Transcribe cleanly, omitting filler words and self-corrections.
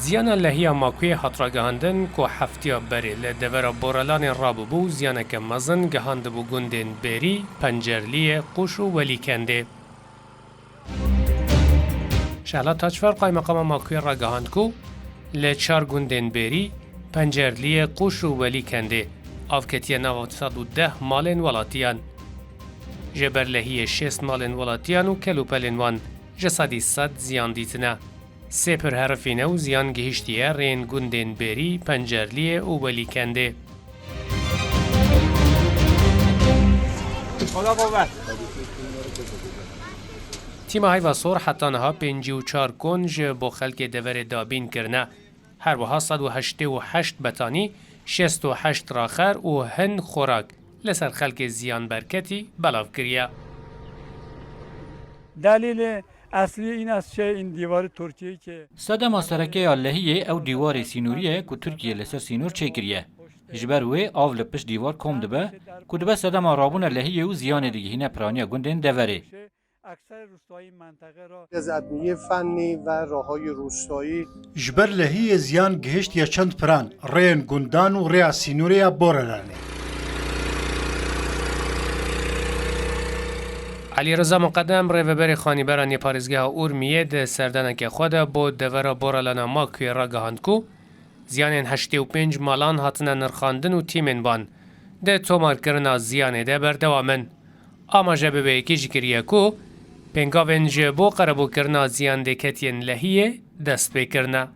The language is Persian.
زیان لحی ماکوی هاترا گهاندن که هفتیا بری لدور بورالان رابو بو زیانک مزن گهاند بو گندین بری، پنجرلی، قوش و ولی کنده. شهلا تاچفر قای مقام ماکوی را گهاند کو لچار گندین بری، پنجرلی، قوش و ولی کنده. آفکتیه 910 مالین ولاتیان. جبر لحی 6 مالین ولاتیان و کلوپلین وان جسادی 100 زیان دیتنه. سپر هرفینه و زیان گهشتیه رین گندین بری، پنجرلی و ولی کنده. خدا قوت. تیم های و سور حتی نها 54 کنج با خلق دور دابین کرنه. هر وها 188 بطانی، 68 راخر و هن خوراک لسر خلق زیان برکتی بلاف کریه. دلیل اصلی این است که این دیوار ترکیه که صدام سرکه اللهیه او دیوار سینوریه که ترکیه لسر سینور چکریه. جبر وی آو لپش دیوار کم دبه که دبه صدام رابون اللهیه و زیان دیگهینه پرانی گندین دوره. اکثر روستایی منطقه را از ادویه فنی و راههای روستایی جبر لهی زیان گهشت یا چند پران رین گندان و ریا سینوریا بورلانه. علی رضا مقدم ریوبر خانیبرانی پارزگاه اورمیه ده سردنک خود با دورا بورالان ماکوی را گهاند کو زیان 85 مالان هاتنه نرخاندن و تیمن بان ده تومار کرنا زیان ده بردوامن. اما جبه به یکی جکریه کو پنگاون جبو قربو کرنا زیان ده کتین لحیه دست بکرنه.